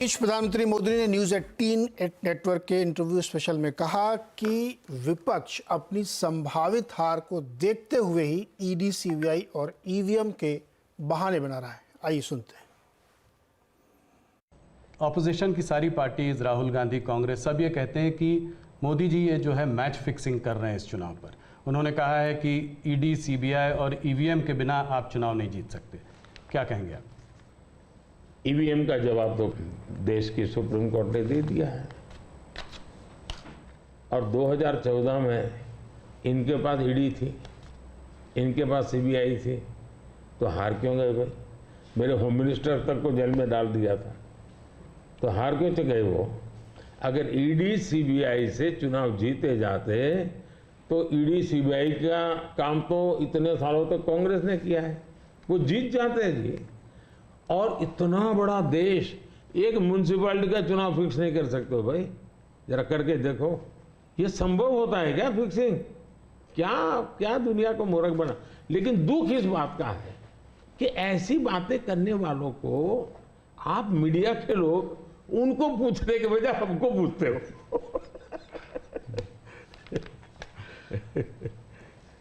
प्रधानमंत्री मोदी ने news 18 network के इंटरव्यू स्पेशल में कहा कि विपक्ष अपनी संभावित हार को देखते हुए ही ईडी, सीबीआई और ईवीएम के बहाने बना रहा है। आइए सुनते हैं। ऑपोजिशन की सारी पार्टीज, राहुल गांधी, कांग्रेस, सब ये कहते हैं कि मोदी जी ये जो है मैच फिक्सिंग कर रहे हैं इस चुनाव पर। उन्होंने कहा है कि ईडी, सीबीआई और ईवीएम के बिना आप चुनाव नहीं जीत सकते। क्या कहेंगे आप? ईवीएम का जवाब तो देश की सुप्रीम कोर्ट ने दे दिया है और 2014 में इनके पास ईडी थी, इनके पास सीबीआई थी, तो हार क्यों गए भाई? मेरे होम मिनिस्टर तक को जेल में डाल दिया था, तो हार क्यों गए वो? अगर ईडी, सीबीआई से चुनाव जीते जाते तो ईडी, सीबीआई का काम तो इतने सालों तक कांग्रेस ने किया है, वो जीत जाते हैं जी। और इतना बड़ा देश एक म्यूनसिपैलिटी का चुनाव फिक्स नहीं कर सकते हो भाई? जरा करके देखो, ये संभव होता है क्या फिक्सिंग? क्या दुनिया को मूर्ख बना। लेकिन दुख इस बात का है कि ऐसी बातें करने वालों को आप मीडिया के लोग उनको पूछने के बजाय हमको पूछते हो।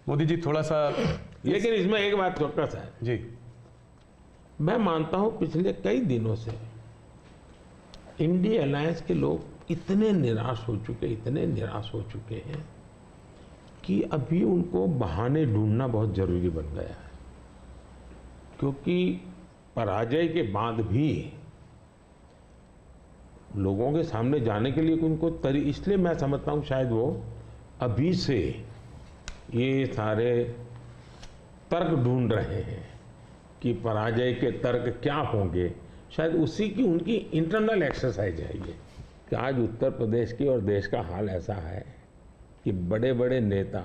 मोदी जी थोड़ा सा, लेकिन इसमें एक बात चौकस है जी, मैं मानता हूं पिछले कई दिनों से इंडिया अलायंस के लोग इतने निराश हो चुके हैं कि अभी उनको बहाने ढूंढना बहुत जरूरी बन गया है, क्योंकि पराजय के बाद भी लोगों के सामने जाने के लिए उनको इसलिए मैं समझता हूं शायद वो अभी से ये सारे तर्क ढूंढ रहे हैं कि पराजय के तर्क क्या होंगे। शायद उसी की उनकी इंटरनल एक्सरसाइज है ये कि आज उत्तर प्रदेश की और देश का हाल ऐसा है कि बड़े बड़े नेता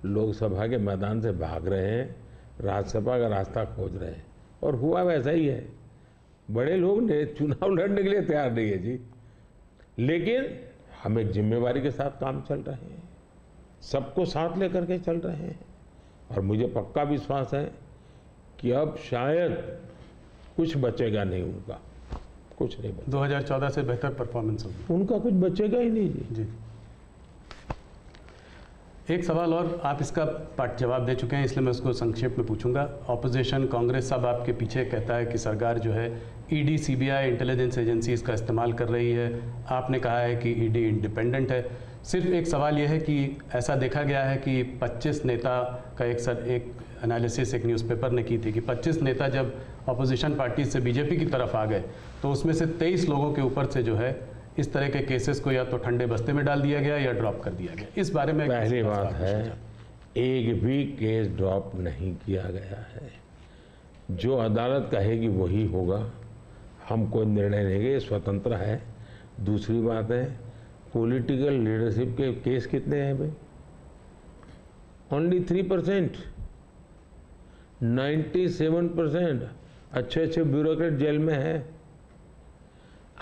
लोकसभा के मैदान से भाग रहे हैं, राज्यसभा का रास्ता खोज रहे हैं, और हुआ वैसा ही है। बड़े लोग ने चुनाव लड़ने के लिए तैयार नहीं है जी, लेकिन हम एक जिम्मेवारी के साथ काम चल रहे हैं, सबको साथ लेकर के चल रहे हैं, और मुझे पक्का विश्वास है कि अब शायद कुछ बचेगा नहीं, उनका कुछ नहीं बचेगा। 2014 से बेहतर परफॉर्मेंस होगी, उनका कुछ बचेगा ही नहीं जी। एक सवाल और, आप इसका पार्ट जवाब दे चुके हैं, इसलिए मैं उसको संक्षेप में पूछूंगा। ऑपोजिशन, कांग्रेस सब आपके पीछे कहता है कि सरकार जो है ईडी, सीबीआई, इंटेलिजेंस एजेंसीज का इस्तेमाल कर रही है। आपने कहा है कि ईडी इंडिपेंडेंट है। सिर्फ एक सवाल यह है कि ऐसा देखा गया है कि 25 नेता का एक एनालिसिस एक न्यूज़पेपर ने की थी कि 25 नेता जब अपोजिशन पार्टी से बीजेपी की तरफ आ गए तो उसमें से 23 लोगों के ऊपर से जो है इस तरह के केसेस को या तो ठंडे बस्ते में डाल दिया गया या ड्रॉप कर दिया गया। इस बारे में पहली बात है, एक भी केस ड्रॉप नहीं किया गया है। जो अदालत कहेगी वही होगा, हम कोई निर्णय लेंगे, स्वतंत्र है। दूसरी बात है, पॉलिटिकल लीडरशिप के केस कितने हैं भाई? ओनली 3%। 97% अच्छे ब्यूरोक्रेट जेल में है।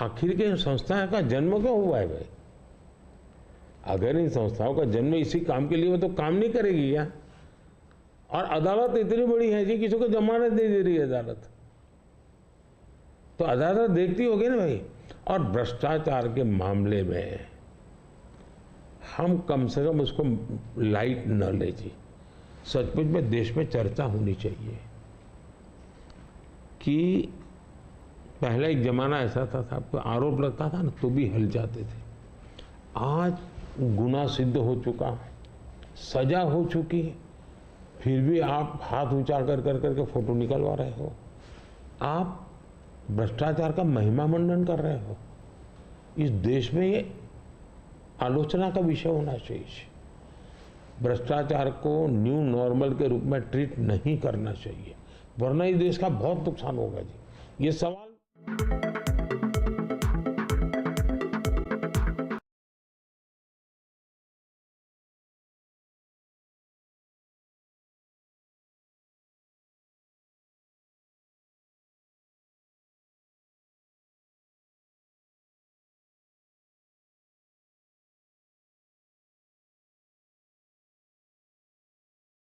आखिर के इन संस्थाओं का जन्म क्यों हुआ है भाई? अगर इन संस्थाओं का जन्म इसी काम के लिए हो तो काम नहीं करेगी क्या? और अदालत इतनी बड़ी है जी, किसी को जमानत नहीं दे रही है अदालत, तो अदालत देखती होगी ना भाई। और भ्रष्टाचार के मामले में हम कम से कम उसको लाइट न ले जी। सचमुच में देश में चर्चा होनी चाहिए कि पहले एक जमाना ऐसा था, आपको आरोप लगता था ना तो भी हिल जाते थे। आज गुनाह सिद्ध हो चुका, सजा हो चुकी, फिर भी आप हाथ ऊंचा कर करके फोटो निकलवा रहे हो, आप भ्रष्टाचार का महिमा मंडन कर रहे हो। इस देश में ये आलोचना का विषय होना चाहिए। भ्रष्टाचार को न्यू नॉर्मल के रूप में ट्रीट नहीं करना चाहिए, वरना इस देश का बहुत नुकसान होगा जी। ये सवाल